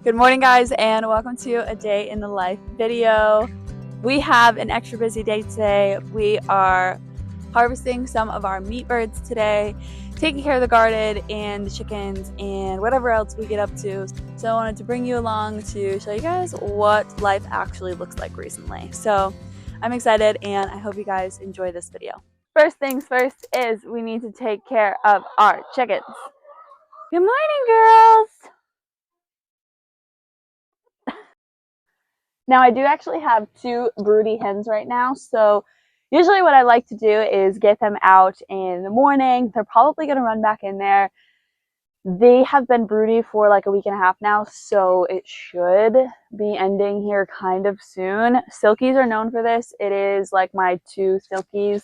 Good morning, guys, and welcome to a day in the life video. We have an extra busy day today. We are harvesting some of our meat birds today, taking care of the garden and the chickens and whatever else we get up to. So I wanted to bring you along to show you guys what life actually looks like recently. So I'm excited and I hope you guys enjoy this video. First things first is we need to take care of our chickens. Good morning, girls. Now I do actually have two broody hens right now, so usually what I like to do is get them out in the morning. They're probably going to run back in there. They have been broody for like a week and a half now, so it should be ending here kind of soon. Silkies are known for this. It is like my two silkies,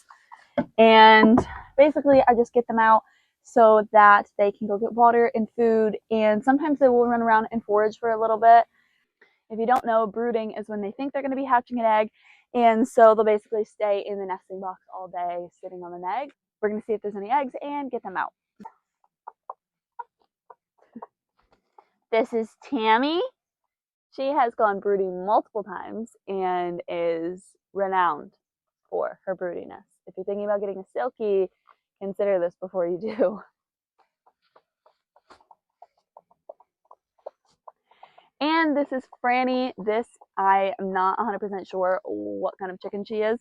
and basically I just get them out so that they can go get water and food, and sometimes they will run around and forage for a little bit. If you don't know, brooding is when they think they're going to be hatching an egg, and so they'll basically stay in the nesting box all day sitting on an egg. We're going to see if there's any eggs and get them out. This is Tammy. She has gone brooding multiple times and is renowned for her broodiness. If you're thinking about getting a silkie, consider this before you do. And this is Franny. This, I am not 100% sure what kind of chicken she is.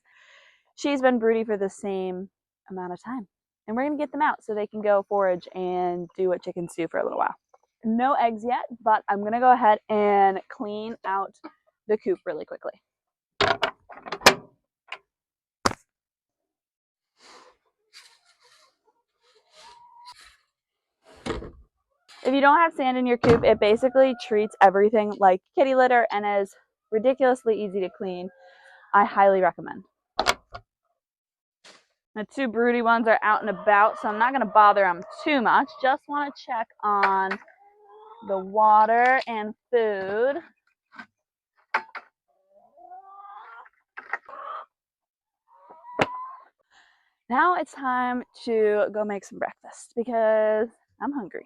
She's been broody for the same amount of time. And we're going to get them out so they can go forage and do what chickens do for a little while. No eggs yet, but I'm going to go ahead and clean out the coop really quickly. If you don't have sand in your coop, it basically treats everything like kitty litter and is ridiculously easy to clean. I highly recommend. The two broody ones are out and about, so I'm not going to bother them too much. Just want to check on the water and food. Now it's time to go make some breakfast because I'm hungry.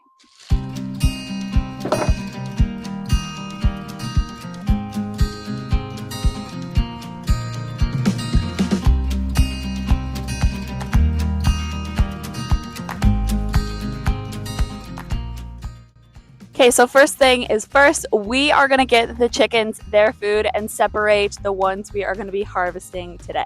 Okay, so first thing is first, we are going to get the chickens their food and separate the ones we are going to be harvesting today.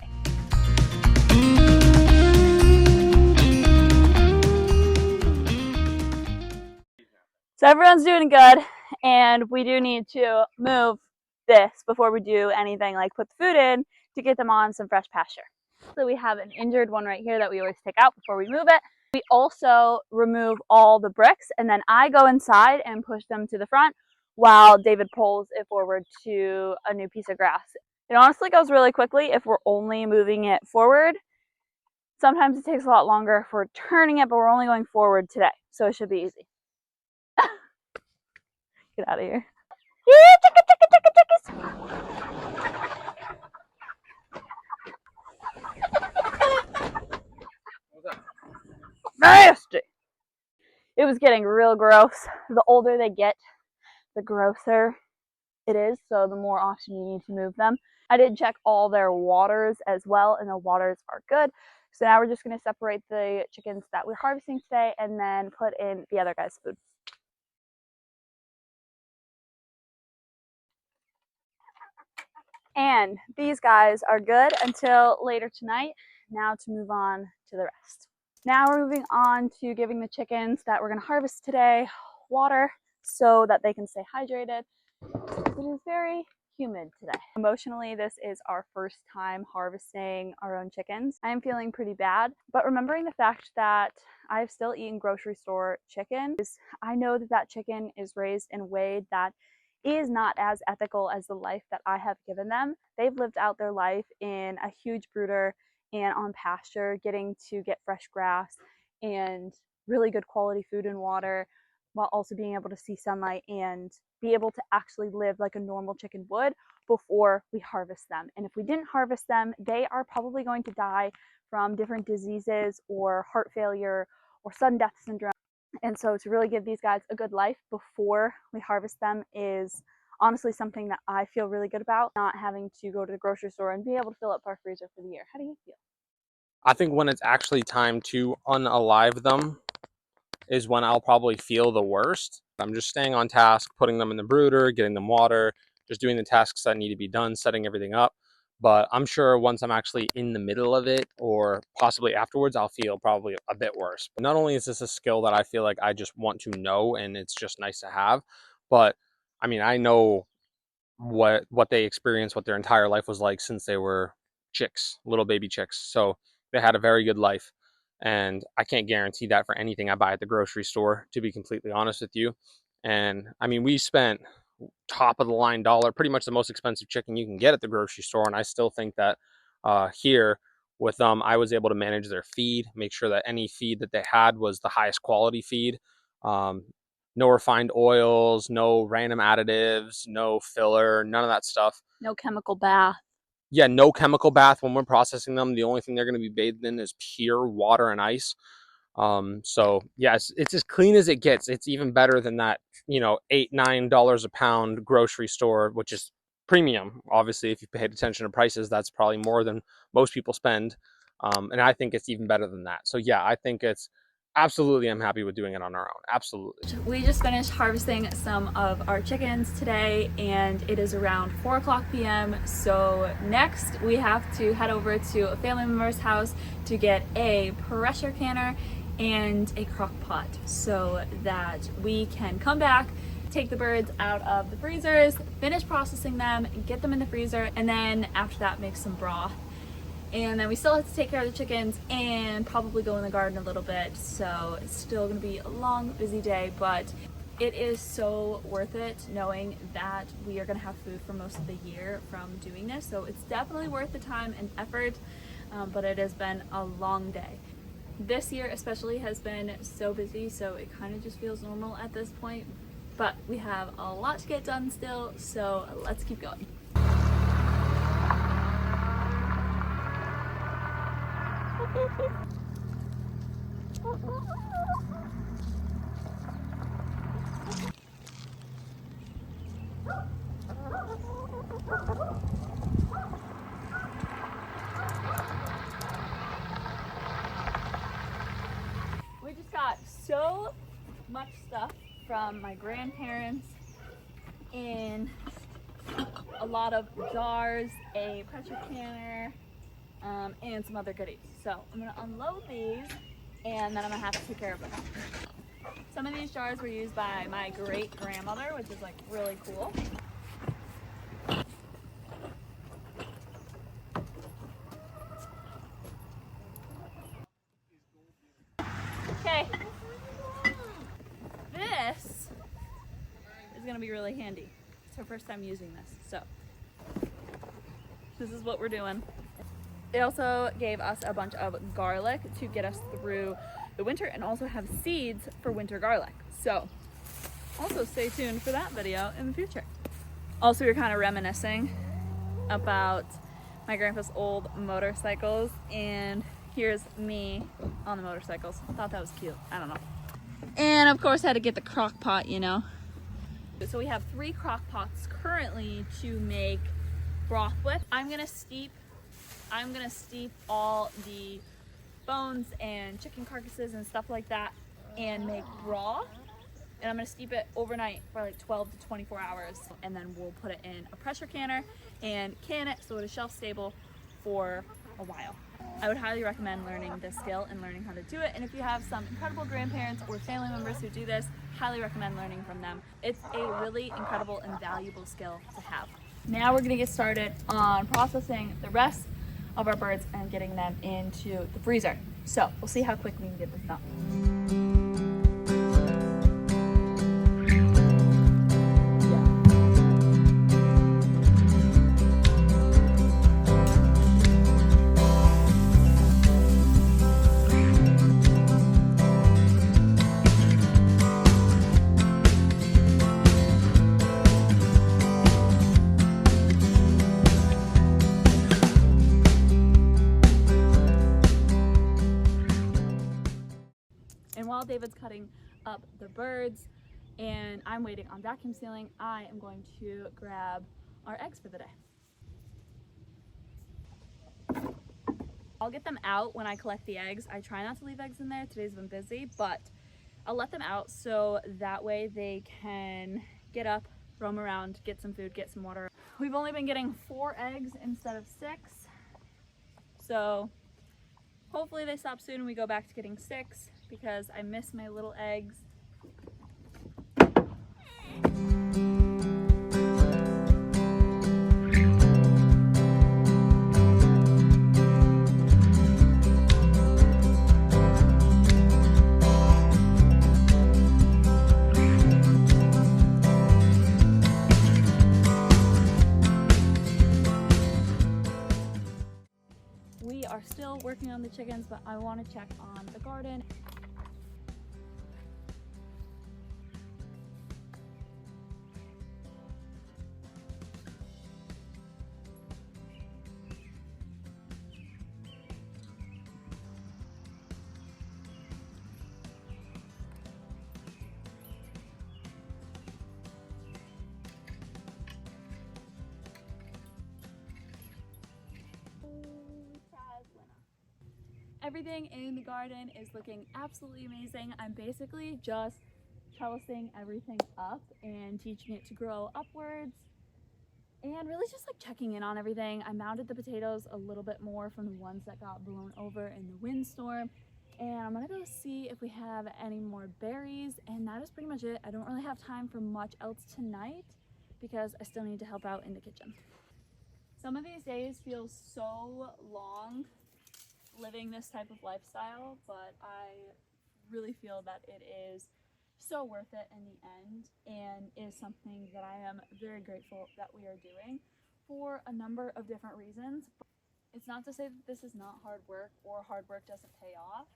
So everyone's doing good, and we do need to move this before we do anything like put the food in to get them on some fresh pasture. So we have an injured one right here that we always take out before we move it. We also remove all the bricks, and then I go inside and push them to the front while David pulls it forward to a new piece of grass. It honestly goes really quickly if we're only moving it forward. Sometimes it takes a lot longer if we're turning it, but we're only going forward today, so it should be easy. Get out of here. Yeah, nasty. It was getting real gross. The older they get, the grosser it is, so the more often you need to move them. I did check all their waters as well, and the waters are good. So now we're just going to separate the chickens that we're harvesting today and then put in the other guys' food. And these guys are good until later tonight. Now to move on to the rest. Now we're moving on to giving the chickens that we're going to harvest today water so that they can stay hydrated. It is very humid today. Emotionally, this is our first time harvesting our own chickens. I am feeling pretty bad, but remembering the fact that I've still eaten grocery store chicken, I know that that chicken is raised in a way that is not as ethical as the life that I have given them. They've lived out their life in a huge brooder and on pasture, getting to get fresh grass and really good quality food and water, while also being able to see sunlight and be able to actually live like a normal chicken would before we harvest them. And if we didn't harvest them, they are probably going to die from different diseases or heart failure or sudden death syndrome. And so to really give these guys a good life before we harvest them is honestly something that I feel really good about, not having to go to the grocery store and be able to fill up our freezer for the year. How do you feel? I think when it's actually time to unalive them is when I'll probably feel the worst. I'm just staying on task, putting them in the brooder, getting them water, just doing the tasks that need to be done, setting everything up. But I'm sure once I'm actually in the middle of it or possibly afterwards, I'll feel probably a bit worse. But not only is this a skill that I feel like I just want to know and it's just nice to have, but I mean, I know what they experienced, what their entire life was like since they were chicks, little baby chicks. So they had a very good life. And I can't guarantee that for anything I buy at the grocery store, to be completely honest with you. And I mean, we spent top of the line dollar, pretty much the most expensive chicken you can get at the grocery store. And I still think that here with them, I was able to manage their feed, make sure that any feed that they had was the highest quality feed. Um, no refined oils, no random additives, no filler, none of that stuff. No chemical bath. Yeah, no chemical bath when we're processing them. The only thing they're going to be bathed in is pure water and ice. So yeah, it's as clean as it gets. It's even better than that, $8-9 a pound grocery store, which is premium. Obviously, if you paid attention to prices, that's probably more than most people spend. And I think it's even better than that. So yeah, I think it's absolutely, I'm happy with doing it on our own. Absolutely. We just finished harvesting some of our chickens today and it is around 4:00 p.m. So next we have to head over to a family member's house to get a pressure canner and a crock pot so that we can come back, take the birds out of the freezers, finish processing them, get them in the freezer, and then after that make some broth. And then we still have to take care of the chickens and probably go in the garden a little bit. So it's still gonna be a long, busy day, but it is so worth it knowing that we are gonna have food for most of the year from doing this. So it's definitely worth the time and effort, but it has been a long day. This year especially has been so busy, so it kind of just feels normal at this point. But we have a lot to get done still, so let's keep going. We just got so much stuff from my grandparents in a lot of jars, a pressure canner, and some other goodies. So I'm gonna unload these and then I'm gonna have to take care of them. Some of these jars were used by my great grandmother, which is like really cool. Okay, this is gonna be really handy. It's her first time using this, so this is what we're doing. They also gave us a bunch of garlic to get us through the winter and also have seeds for winter garlic. So also stay tuned for that video in the future. Also, we're kind of reminiscing about my grandpa's old motorcycles, and here's me on the motorcycles. I thought that was cute. I don't know. And of course, I had to get the crock pot, you know. So we have 3 crock pots currently to make broth with. I'm gonna steep all the bones and chicken carcasses and stuff like that and make broth. And I'm gonna steep it overnight for like 12 to 24 hours. And then we'll put it in a pressure canner and can it so it is shelf stable for a while. I would highly recommend learning this skill and learning how to do it. And if you have some incredible grandparents or family members who do this, highly recommend learning from them. It's a really incredible and valuable skill to have. Now we're gonna get started on processing the rest of our birds and getting them into the freezer. So we'll see how quick we can get this done. And while David's cutting up the birds, and I'm waiting on vacuum sealing. I am going to grab our eggs for the day. I'll get them out when I collect the eggs. I try not to leave eggs in there. Today's been busy, but I'll let them out so that way they can get up, roam around, get some food, get some water. We've only been getting 4 eggs instead of 6. So hopefully they stop soon and we go back to getting 6 because I miss my little eggs. We are still working on the chickens, but I want to check on the garden. Everything in the garden is looking absolutely amazing. I'm basically just trellising everything up and teaching it to grow upwards and really just like checking in on everything. I mounted the potatoes a little bit more from the ones that got blown over in the windstorm, and I'm gonna go see if we have any more berries, and that is pretty much it. I don't really have time for much else tonight because I still need to help out in the kitchen. Some of these days feel so long living this type of lifestyle, but I really feel that it is so worth it in the end and is something that I am very grateful that we are doing for a number of different reasons. It's not to say that this is not hard work or hard work doesn't pay off,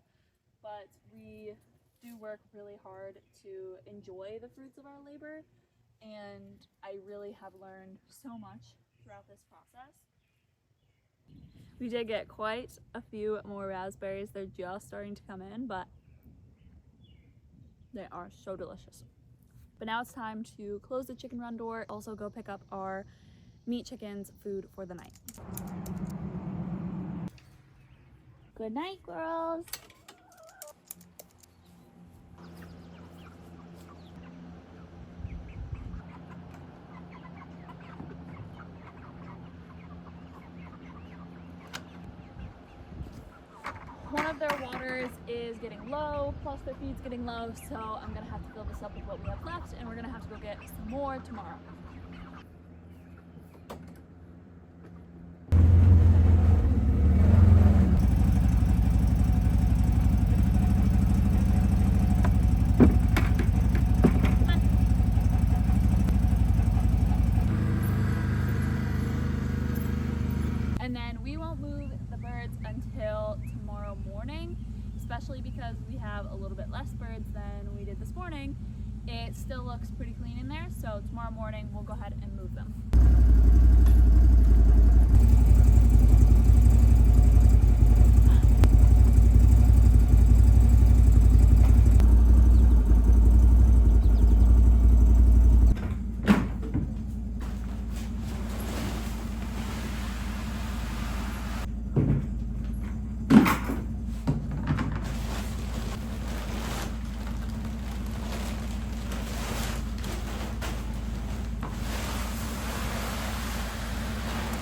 but we do work really hard to enjoy the fruits of our labor, and I really have learned so much throughout this process. We did get quite a few more raspberries. They're just starting to come in, but they are so delicious. But now it's time to close the chicken run door, also go pick up our meat chickens food for the night. Good night, girls. One of their waters is getting low, plus their feed's getting low, so I'm gonna have to fill this up with what we have left, and we're gonna have to go get some more tomorrow. And then we won't move the birds until tomorrow morning, especially because we have a little bit less birds than we did this morning. It still looks pretty clean in there, so tomorrow morning we'll go ahead and move them.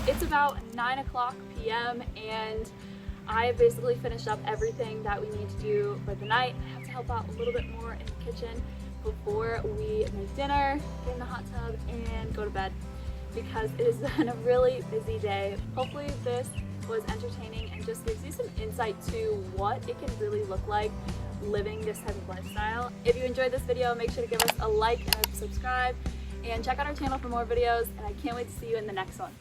It's about 9:00 p.m. and I have basically finished up everything that we need to do for the night. I have to help out a little bit more in the kitchen before we make dinner, get in the hot tub, and go to bed because it has been a really busy day. Hopefully this was entertaining and just gives you some insight to what it can really look like living this type of lifestyle. If you enjoyed this video, make sure to give us a like and a subscribe, and check out our channel for more videos, and I can't wait to see you in the next one.